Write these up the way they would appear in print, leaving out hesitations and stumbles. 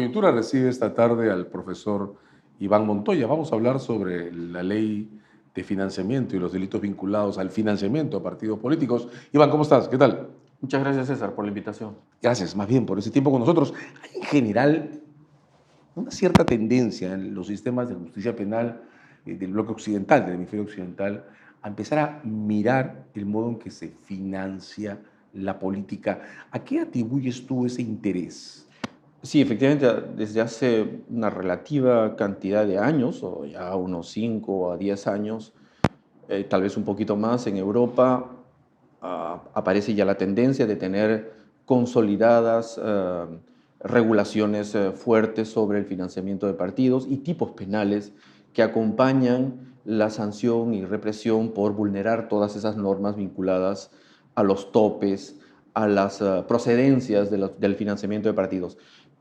Coyuntura recibe esta tarde al profesor Iván Montoya. Vamos a hablar sobre la ley de financiamiento y los delitos vinculados al financiamiento a partidos políticos. Iván, ¿cómo estás? ¿Qué tal? Muchas gracias, César, por la invitación. Gracias, más bien, por ese tiempo con nosotros. Hay en general una cierta tendencia en los sistemas de justicia penal del bloque occidental, del hemisferio occidental, a empezar a mirar el modo en que se financia la política. ¿A qué atribuyes tú ese interés? Sí, efectivamente, desde hace una relativa cantidad de años, o ya unos 5 a 10 años, tal vez un poquito más, en Europa aparece ya la tendencia de tener consolidadas regulaciones fuertes sobre el financiamiento de partidos y tipos penales que acompañan la sanción y represión por vulnerar todas esas normas vinculadas a los topes, a las procedencias del financiamiento de partidos.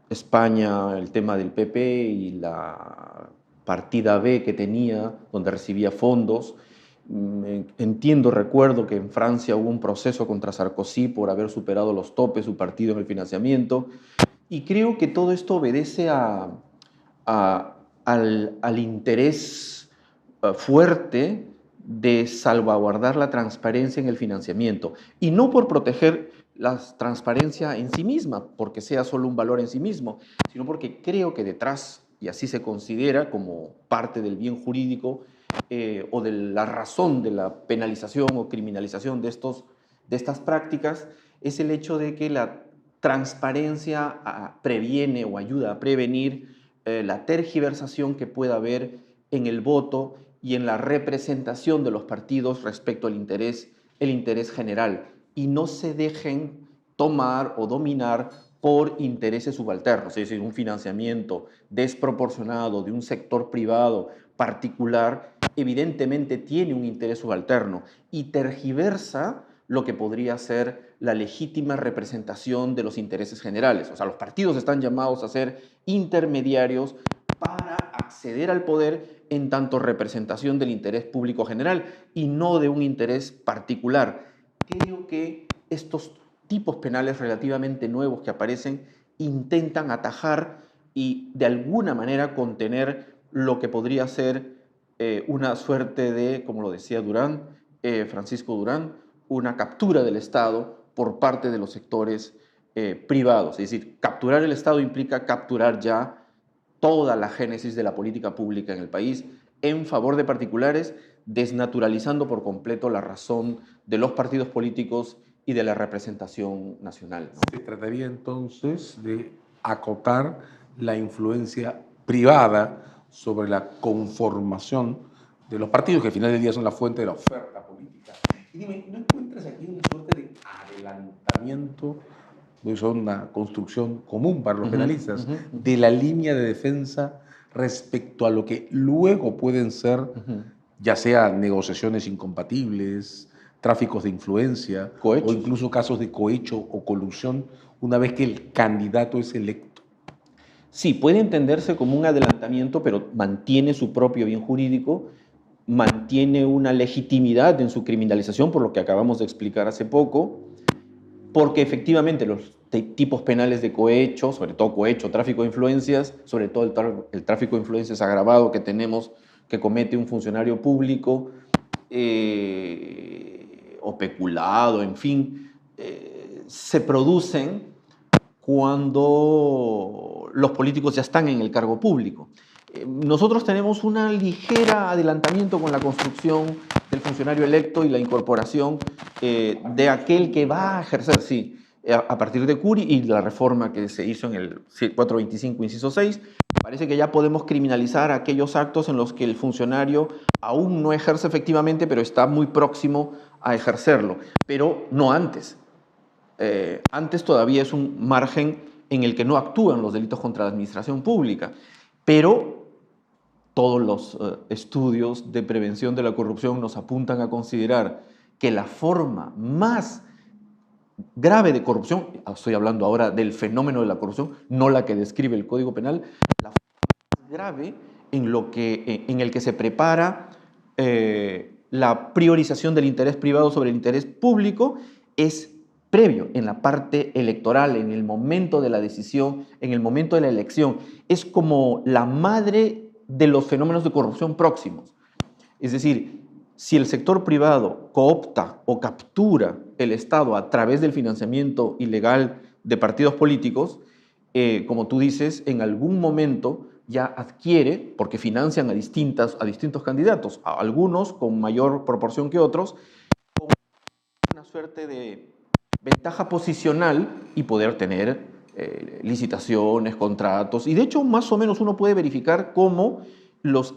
España, el tema del PP y la partida B que tenía, donde recibía fondos. Entiendo, recuerdo que en Francia hubo un proceso contra Sarkozy por haber superado los topes su partido en el financiamiento. Y creo que todo esto obedece al interés fuerte de salvaguardar la transparencia en el financiamiento. Y no por proteger la transparencia en sí misma, porque sea solo un valor en sí mismo, sino porque creo que detrás, y así se considera como parte del bien jurídico o de la razón de la penalización o criminalización de estas prácticas, es el hecho de que la transparencia previene o ayuda a prevenir la tergiversación que pueda haber en el voto y en la representación de los partidos respecto al el interés general, y no se dejen tomar o dominar por intereses subalternos, es decir, un financiamiento desproporcionado de un sector privado particular evidentemente tiene un interés subalterno y tergiversa lo que podría ser la legítima representación de los intereses generales. O sea, los partidos están llamados a ser intermediarios para acceder al poder en tanto representación del interés público general y no de un interés particular. Creo que estos tipos penales relativamente nuevos que aparecen intentan atajar y de alguna manera contener lo que podría ser una suerte de, como lo decía Francisco Durán, una captura del Estado por parte de los sectores privados. Es decir, capturar el Estado implica capturar ya toda la génesis de la política pública en el país en favor de particulares, desnaturalizando por completo la razón de los partidos políticos y de la representación nacional, ¿no? Se trataría entonces de acotar la influencia privada sobre la conformación de los partidos, que al final del día son la fuente de la oferta política. Y dime, ¿no encuentras aquí una suerte de adelantamiento, pues son una construcción común para los penalistas, de la línea de defensa respecto a lo que luego pueden ser, ya sea negociaciones incompatibles, tráficos de influencia o Cohechos. incluso casos de cohecho o colusión una vez que el candidato es electo? Sí, puede entenderse como un adelantamiento, pero mantiene su propio bien jurídico, mantiene una legitimidad en su criminalización, por lo que acabamos de explicar hace poco, porque efectivamente los tipos penales de cohecho, sobre todo cohecho, tráfico de influencias, sobre todo el tráfico de influencias agravado que tenemos, que comete un funcionario público, o peculado, en fin, se producen cuando los políticos ya están en el cargo público. Nosotros tenemos un ligero adelantamiento con la construcción del funcionario electo y la incorporación de aquel que va a ejercer, sí, a partir de Curi y la reforma que se hizo en el 425, inciso 6, parece que ya podemos criminalizar aquellos actos en los que el funcionario aún no ejerce efectivamente, pero está muy próximo a ejercerlo, pero no antes. Antes todavía es un margen en el que no actúan los delitos contra la administración pública, pero todos los estudios de prevención de la corrupción nos apuntan a considerar que la forma más grave de corrupción, estoy hablando ahora del fenómeno de la corrupción, no la que describe el Código Penal, la forma más grave en el que se prepara la priorización del interés privado sobre el interés público es previo, en la parte electoral, en el momento de la decisión, en el momento de la elección. Es como la madre de los fenómenos de corrupción próximos. Es decir, si el sector privado coopta o captura el Estado a través del financiamiento ilegal de partidos políticos, como tú dices, en algún momento ya adquiere, porque financian a distintos candidatos, a algunos con mayor proporción que otros, con una suerte de ventaja posicional y poder tener licitaciones, contratos. Y de hecho, más o menos uno puede verificar cómo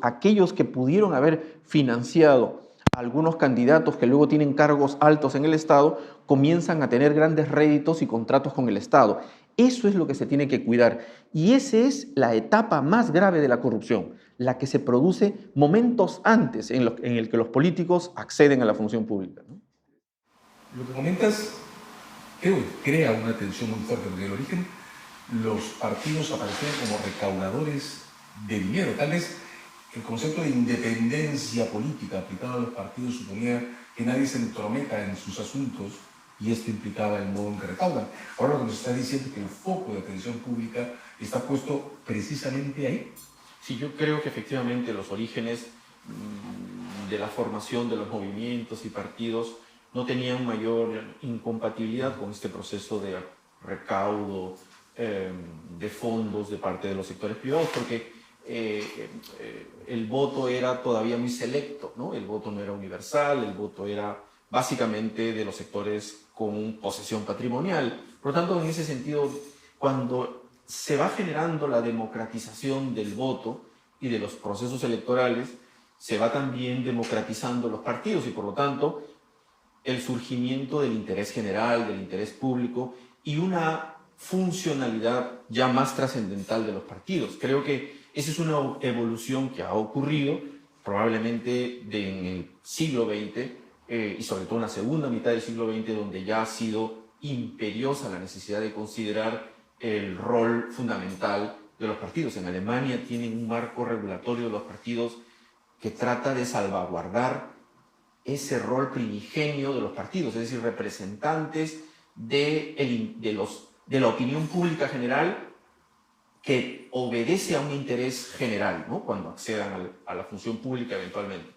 aquellos que pudieron haber financiado a algunos candidatos que luego tienen cargos altos en el Estado, comienzan a tener grandes réditos y contratos con el Estado. Eso es lo que se tiene que cuidar. Y esa es la etapa más grave de la corrupción, la que se produce momentos antes en el que los políticos acceden a la función pública, ¿no? Lo que comentas, creo que crea una tensión muy fuerte, porque en el origen los partidos aparecían como recaudadores de dinero. Tal vez el concepto de independencia política aplicado a los partidos suponía que nadie se entrometa en sus asuntos y esto implicaba el modo en que recaudan. Ahora lo que nos está diciendo es que el foco de atención pública está puesto precisamente ahí. Sí, yo creo que efectivamente los orígenes de la formación de los movimientos y partidos no tenían mayor incompatibilidad con este proceso de recaudo de fondos de parte de los sectores privados, porque el voto era todavía muy selecto, ¿no? El voto no era universal, el voto era básicamente de los sectores con posesión patrimonial. Por lo tanto, en ese sentido, cuando se va generando la democratización del voto y de los procesos electorales, se va también democratizando los partidos y, por lo tanto, el surgimiento del interés general, del interés público y una funcionalidad ya más trascendental de los partidos. Creo que esa es una evolución que ha ocurrido probablemente en el siglo XX y sobre todo en la segunda mitad del siglo XX, donde ya ha sido imperiosa la necesidad de considerar el rol fundamental de los partidos. En Alemania tienen un marco regulatorio de los partidos que trata de salvaguardar ese rol primigenio de los partidos, es decir, representantes de la opinión pública general que obedece a un interés general, ¿no? Cuando accedan a la función pública eventualmente.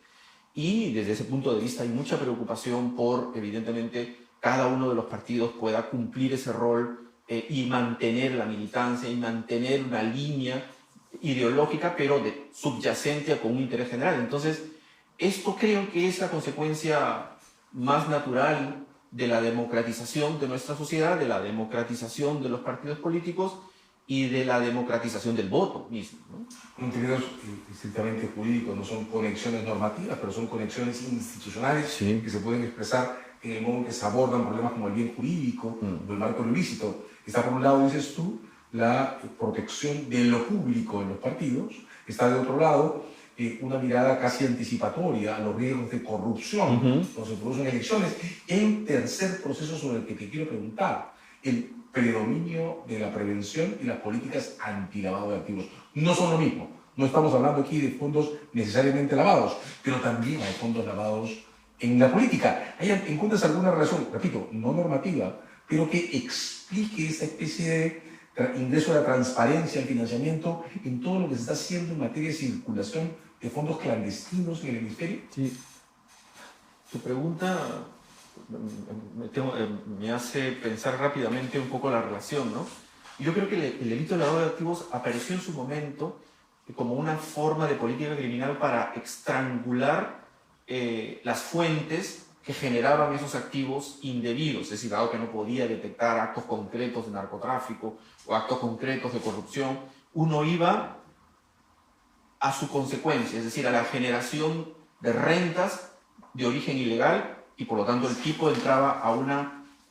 Y desde ese punto de vista hay mucha preocupación por, evidentemente, cada uno de los partidos pueda cumplir ese rol y mantener la militancia y mantener una línea ideológica, pero subyacente con un interés general. Entonces, esto creo que es la consecuencia más natural de la democratización de nuestra sociedad, de la democratización de los partidos políticos y de la democratización del voto mismo, ¿no? En términos estrictamente jurídicos, no son conexiones normativas, pero son conexiones institucionales, sí, que se pueden expresar en el modo en que se abordan problemas como el bien jurídico, o el marco ilícito. Está por un lado, dices tú, la protección de lo público en los partidos, está de otro lado una mirada casi anticipatoria a los riesgos de corrupción cuando se producen elecciones. En tercer proceso sobre el que te quiero preguntar, el predominio de la prevención y las políticas antilavado de activos. No son lo mismo. No estamos hablando aquí de fondos necesariamente lavados, pero también hay fondos lavados en la política. ¿Encuentras alguna relación, repito, no normativa, pero que explique esa especie de ingreso a la transparencia, al financiamiento, en todo lo que se está haciendo en materia de circulación de fondos clandestinos en el hemisferio? Sí. Tu pregunta me hace pensar rápidamente un poco la relación, ¿no? Yo creo que el delito de lavado de activos apareció en su momento como una forma de política criminal para estrangular las fuentes que generaban esos activos indebidos, es decir, dado que no podía detectar actos concretos de narcotráfico o actos concretos de corrupción, uno iba a su consecuencia, es decir, a la generación de rentas de origen ilegal y por lo tanto el tipo entraba a un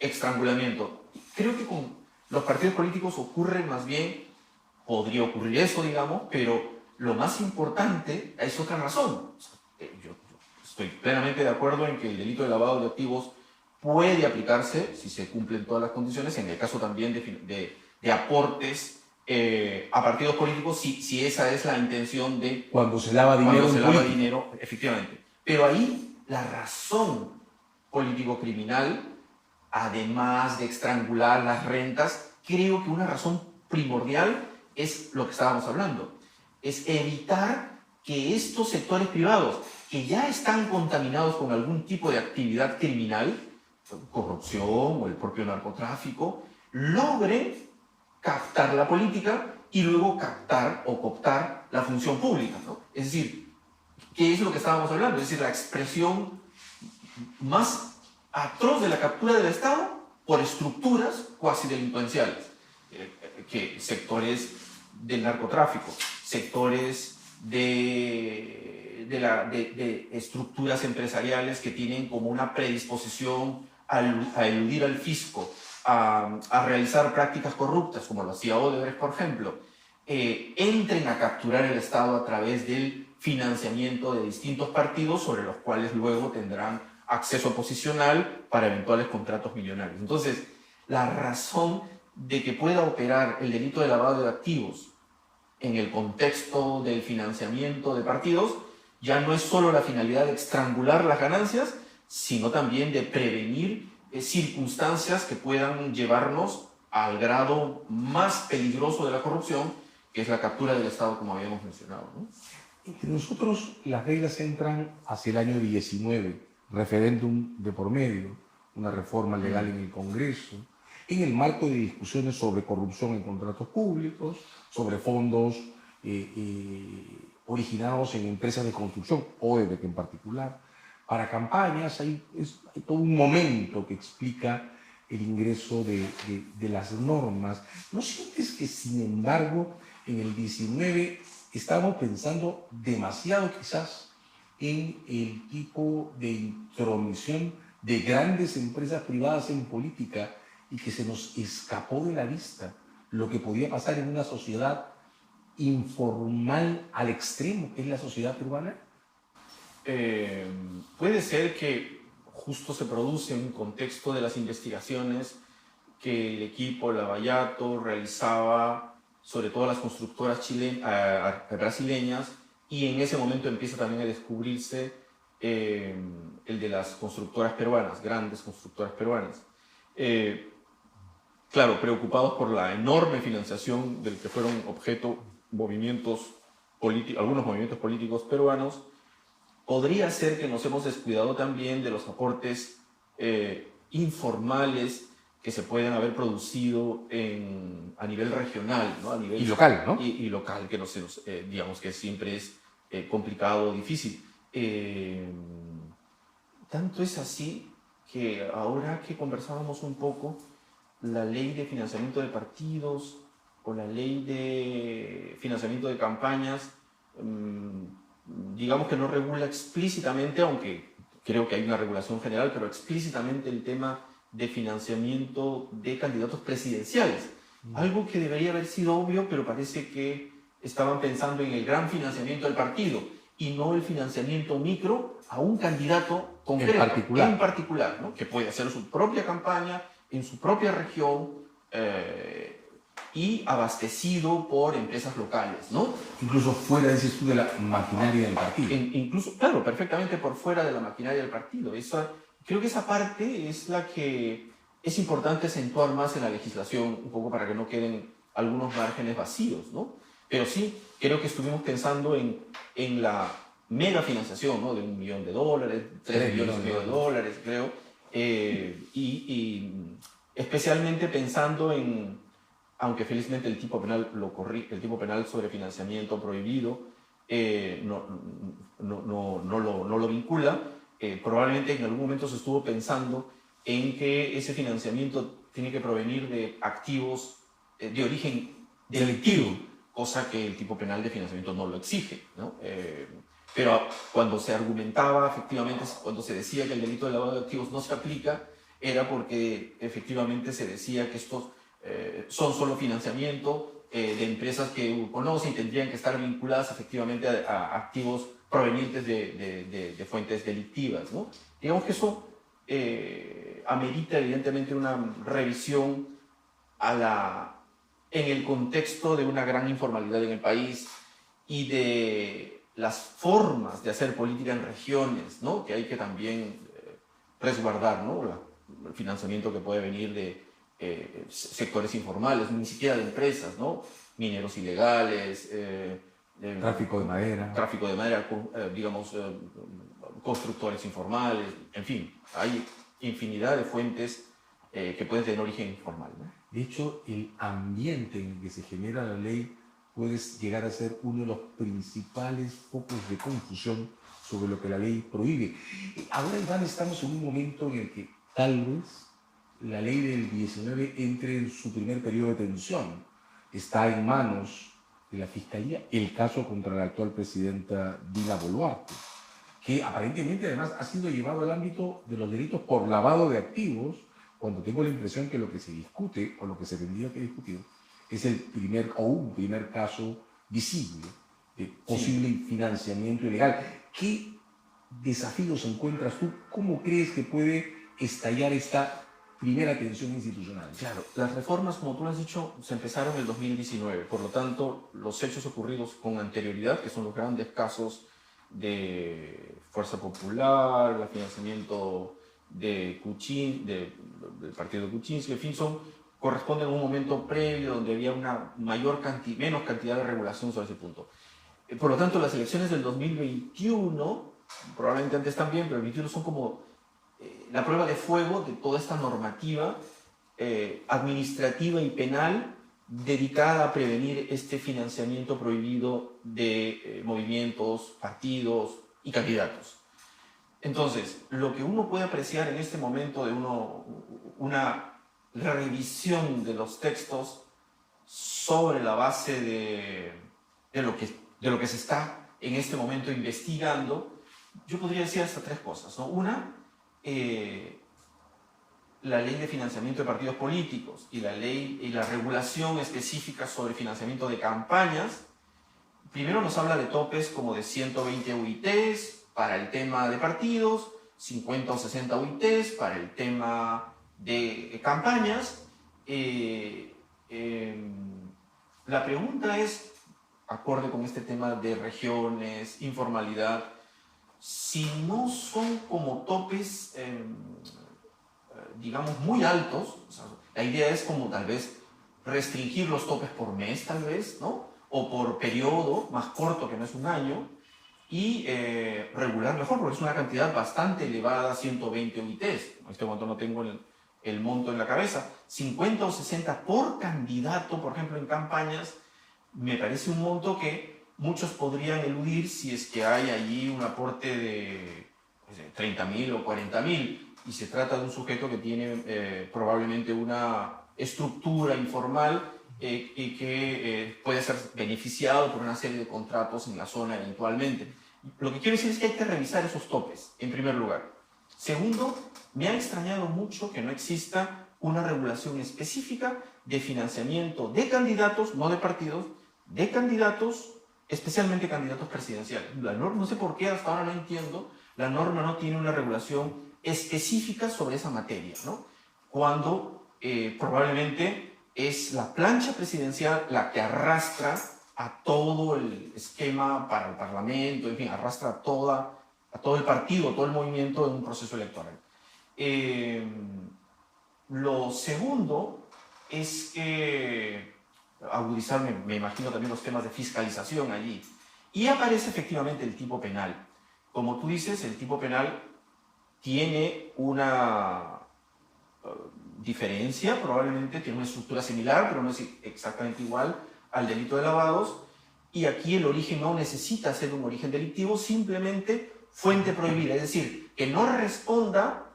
estrangulamiento. Creo que con los partidos políticos ocurre más bien, podría ocurrir eso, digamos, pero lo más importante es otra razón. Yo estoy plenamente de acuerdo en que el delito de lavado de activos puede aplicarse, si se cumplen todas las condiciones, en el caso también de aportes a partidos políticos, si esa es la intención de... Cuando se lava dinero. Cuando se lava dinero, efectivamente. Pero ahí la razón político-criminal además de estrangular las rentas, creo que una razón primordial es lo que estábamos hablando, es evitar que estos sectores privados, que ya están contaminados con algún tipo de actividad criminal, corrupción o el propio narcotráfico, logren captar la política y luego captar o cooptar la función pública, ¿no? Es decir, ¿qué es lo que estábamos hablando? Es decir, la expresión más atroz de la captura del Estado por estructuras cuasi delincuenciales, que sectores del narcotráfico, sectores de estructuras empresariales que tienen como una predisposición a eludir al fisco, a realizar prácticas corruptas, como lo hacía Odebrecht, por ejemplo, entren a capturar el Estado a través del financiamiento de distintos partidos sobre los cuales luego tendrán acceso posicional para eventuales contratos millonarios. Entonces, la razón de que pueda operar el delito de lavado de activos en el contexto del financiamiento de partidos ya no es solo la finalidad de estrangular las ganancias, sino también de prevenir circunstancias que puedan llevarnos al grado más peligroso de la corrupción, que es la captura del Estado, como habíamos mencionado, ¿no? Entre nosotros, las reglas entran hacia el año 19, referéndum de por medio, una reforma legal en el Congreso, en el marco de discusiones sobre corrupción en contratos públicos, sobre fondos originados en empresas de construcción, Odebrecht en particular. Para campañas hay todo un momento que explica el ingreso de las normas. ¿No sientes que, sin embargo, en el 19 estamos pensando demasiado quizás en el tipo de intromisión de grandes empresas privadas en política y que se nos escapó de la vista lo que podía pasar en una sociedad informal al extremo, que es la sociedad peruana? Puede ser que justo se produce en un contexto de las investigaciones que el equipo Lavallato realizaba sobre todo las constructoras brasileñas, y en ese momento empieza también a descubrirse el de las constructoras peruanas, grandes constructoras peruanas. Claro, preocupados por la enorme financiación del que fueron objeto algunos movimientos políticos peruanos. Podría ser que nos hemos descuidado también de los aportes informales que se pueden haber producido a nivel regional, ¿no? Y local, ¿no? Y local, que no sé, digamos que siempre es complicado, difícil. Tanto es así que ahora que conversábamos un poco, la ley de financiamiento de partidos o la ley de financiamiento de campañas, digamos que no regula explícitamente, aunque creo que hay una regulación general, pero explícitamente el tema de financiamiento de candidatos presidenciales. Algo que debería haber sido obvio, pero parece que estaban pensando en el gran financiamiento del partido y no el financiamiento micro a un candidato concreto, en particular, ¿no? Que puede hacer su propia campaña en su propia región y abastecido por empresas locales, ¿no? Incluso fuera, dices tú, de la maquinaria del partido. Incluso, claro, perfectamente por fuera de la maquinaria del partido. Creo que esa parte es la que es importante acentuar más en la legislación, un poco para que no queden algunos márgenes vacíos, ¿no? Pero sí, creo que estuvimos pensando en la mega financiación, ¿no? De $1 millón, $3,5 millones, creo, y especialmente pensando aunque felizmente el tipo penal el tipo penal sobre financiamiento prohibido no lo vincula, probablemente en algún momento se estuvo pensando en que ese financiamiento tiene que provenir de activos de origen delictivo, cosa que el tipo penal de financiamiento no lo exige, ¿no? Pero cuando se argumentaba, efectivamente, cuando se decía que el delito de lavado de activos no se aplica, era porque efectivamente se decía que estos son solo financiamiento de empresas que conocen y tendrían que estar vinculadas efectivamente a activos provenientes de fuentes delictivas, ¿no? Digamos que eso amerita evidentemente una revisión en el contexto de una gran informalidad en el país y de las formas de hacer política en regiones, ¿no? Que hay que también resguardar, ¿no? el financiamiento que puede venir de sectores informales, ni siquiera de empresas, ¿no? Mineros ilegales, tráfico de madera, digamos, constructores informales, en fin, hay infinidad de fuentes que pueden tener origen informal, ¿no? De hecho, el ambiente en el que se genera la ley puede llegar a ser uno de los principales focos de confusión sobre lo que la ley prohíbe. Ahora, Iván, estamos en un momento en el que tal vez la ley del 19 entre en su primer periodo de tensión. Está en manos de la Fiscalía el caso contra la actual presidenta Dina Boluarte, que aparentemente además ha sido llevado al ámbito de los delitos por lavado de activos, cuando tengo la impresión que lo que se discute o lo que se tendría que discutir es un primer caso visible de posible financiamiento ilegal. ¿Qué desafíos encuentras tú? ¿Cómo crees que puede estallar esta primera tensión institucional? Claro, las reformas, como tú lo has dicho, se empezaron en el 2019. Por lo tanto, los hechos ocurridos con anterioridad, que son los grandes casos de Fuerza Popular, el financiamiento de del partido de Kuczynski, en fin, corresponden a un momento previo donde había una menos cantidad de regulación sobre ese punto. Por lo tanto, las elecciones del 2021, probablemente antes también, pero el 2021 son como la prueba de fuego de toda esta normativa administrativa y penal dedicada a prevenir este financiamiento prohibido de movimientos, partidos y candidatos. Entonces, lo que uno puede apreciar en este momento de una revisión de los textos sobre la base de lo que se está en este momento investigando, yo podría decir hasta tres cosas, ¿no? Una, la ley de financiamiento de partidos políticos y la regulación específica sobre financiamiento de campañas, primero nos habla de topes como de 120 UITs para el tema de partidos, 50 o 60 UITs para el tema de campañas. La pregunta es, acorde con este tema de regiones, informalidad, si no son como topes, digamos, muy altos, o sea, la idea es como tal vez restringir los topes por mes, tal vez, ¿no? O por periodo más corto, que no es un año, y regular mejor, porque es una cantidad bastante elevada, 120 UITs. En este momento no tengo el monto en la cabeza. 50 o 60 por candidato, por ejemplo, en campañas, me parece un monto que muchos podrían eludir si es que hay allí un aporte de 30.000 o 40.000 y se trata de un sujeto que tiene probablemente una estructura informal y que puede ser beneficiado por una serie de contratos en la zona eventualmente. Lo que quiero decir es que hay que revisar esos topes, en primer lugar. Segundo, me ha extrañado mucho que no exista una regulación específica de financiamiento de candidatos, no de partidos, de candidatos, especialmente candidatos presidenciales. La norma, no sé por qué, hasta ahora no entiendo, la norma no tiene una regulación específica sobre esa materia, ¿no? Cuando probablemente es la plancha presidencial la que arrastra a todo el esquema para el Parlamento, en fin, arrastra a todo el partido, todo el movimiento en un proceso electoral. Lo segundo es que agudizar, me imagino, también los temas de fiscalización allí. Y aparece efectivamente el tipo penal. Como tú dices, el tipo penal tiene una diferencia, probablemente tiene una estructura similar, pero no es exactamente igual al delito de lavados, y aquí el origen no necesita ser un origen delictivo, simplemente fuente prohibida, es decir, que no responda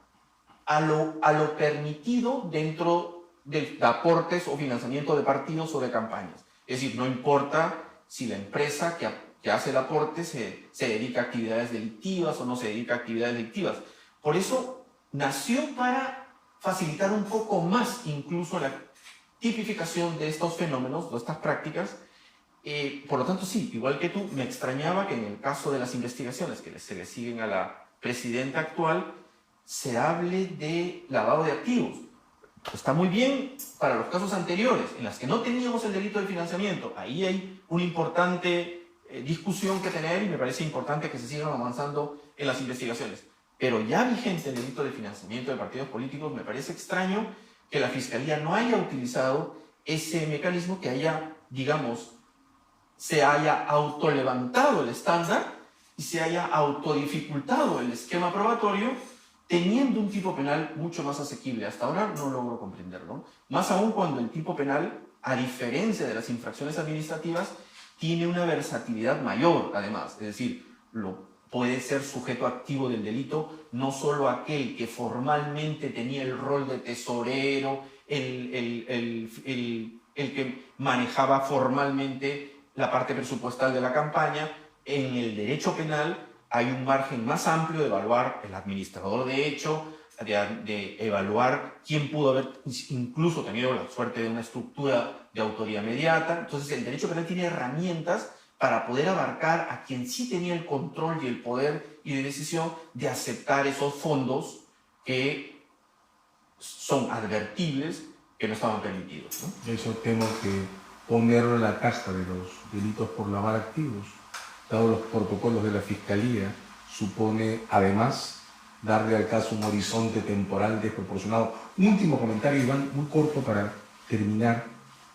a lo permitido dentro de aportes o financiamiento de partidos o de campañas. Es decir, no importa si la empresa que hace el aporte se dedica a actividades delictivas o no se dedica a actividades delictivas. Por eso nació para facilitar un poco más incluso la tipificación de estos fenómenos, de estas prácticas. Por lo tanto, sí, igual que tú, me extrañaba que en el caso de las investigaciones que se le siguen a la presidenta actual, se hable de lavado de activos. Está muy bien para los casos anteriores, en las que no teníamos el delito de financiamiento. Ahí hay una importante discusión que tener y me parece importante que se sigan avanzando en las investigaciones. pero ya vigente el delito de financiamiento de partidos políticos, me parece extraño que la Fiscalía no haya utilizado ese mecanismo, que haya, digamos, se haya autolevantado el estándar y se haya autodificultado el esquema probatorio, teniendo un tipo penal mucho más asequible. Hasta ahora no logro comprenderlo. Más aún cuando el tipo penal, a diferencia de las infracciones administrativas, tiene una versatilidad mayor, además. Es decir, puede ser sujeto activo del delito no solo aquel que formalmente tenía el rol de tesorero, el que manejaba formalmente la parte presupuestal de la campaña. En el derecho penal hay un margen más amplio de evaluar el administrador de hecho, de evaluar quién pudo haber incluso tenido la suerte de una estructura de autoría mediata. Entonces el derecho penal tiene herramientas para poder abarcar a quien sí tenía el control y el poder y de decisión de aceptar esos fondos que son advertibles, que no estaban permitidos, ¿no? Eso tengo que ponerlo en la caja de los delitos por lavar activos, dado los protocolos de la Fiscalía, supone además darle al caso un horizonte temporal desproporcionado. Un último comentario, Iván, muy corto para terminar.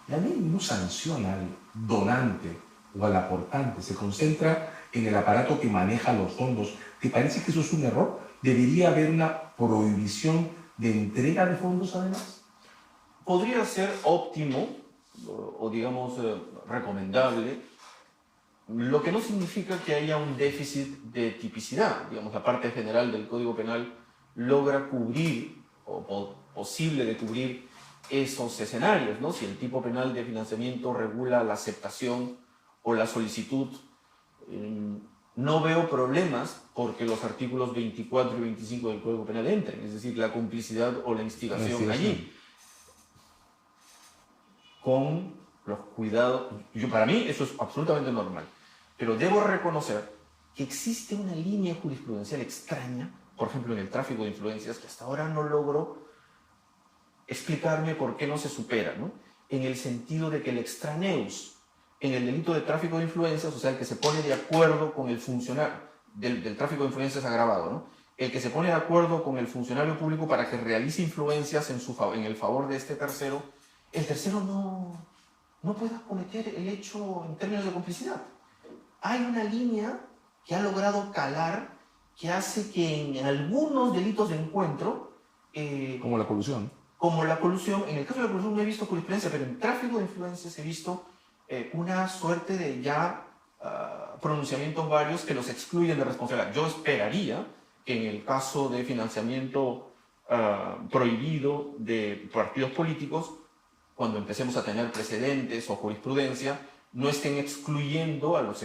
La ley no sanciona al donante o al aportante, se concentra en el aparato que maneja los fondos. ¿Te parece que eso es un error? ¿Debería haber una prohibición de entrega de fondos además? Podría ser óptimo o digamos recomendable, lo que no significa que haya un déficit de tipicidad. Digamos, la parte general del Código Penal logra cubrir, o posible de cubrir, esos escenarios, ¿no? Si el tipo penal de financiamiento regula la aceptación o la solicitud, no veo problemas porque los artículos 24 y 25 del Código Penal entren, es decir, la complicidad o la instigación allí. Con los cuidados, para mí eso es absolutamente normal, pero debo reconocer que existe una línea jurisprudencial extraña, por ejemplo en el tráfico de influencias, que hasta ahora no logro explicarme por qué no se supera, ¿no? En el sentido de que el extraneus en el delito de tráfico de influencias, o sea, el que se pone de acuerdo con el funcionario del tráfico de influencias agravado, ¿no? El que se pone de acuerdo con el funcionario público para que realice influencias en el favor de este tercero, el tercero no pueda cometer el hecho en términos de complicidad. Hay una línea que ha logrado calar, que hace que en algunos delitos de encuentro... como la colusión. Como la colusión, en el caso de la colusión no he visto jurisprudencia, pero en tráfico de influencias he visto una suerte de ya pronunciamientos varios que los excluyen de responsabilidad. Yo esperaría que en el caso de financiamiento prohibido de partidos políticos, cuando empecemos a tener precedentes o jurisprudencia, no estén excluyendo a los...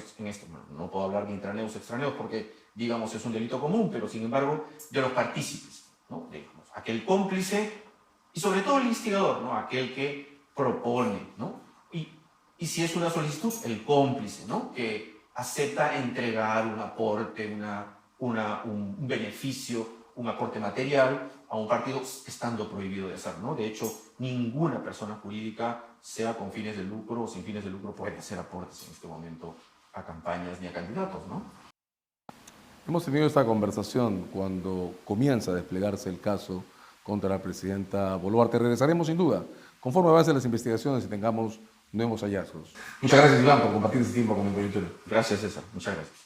no puedo hablar de intraneos, extraneos, porque, digamos, es un delito común, pero, sin embargo, de los partícipes, ¿no? Digamos, aquel cómplice y, sobre todo, el instigador, ¿no? Aquel que propone, ¿no? Y si es una solicitud, el cómplice, ¿no? Que acepta entregar un aporte, un beneficio, un aporte material a un partido estando prohibido de hacer, ¿no? De hecho, ninguna persona jurídica, sea con fines de lucro o sin fines de lucro, puede hacer aportes en este momento a campañas ni a candidatos, ¿no? Hemos tenido esta conversación cuando comienza a desplegarse el caso contra la presidenta Boluarte. Regresaremos sin duda, conforme avancen las investigaciones y tengamos nuevos hallazgos. Muchas gracias, Iván, por compartir este tiempo con el Coyuntura. Gracias, César. Muchas gracias.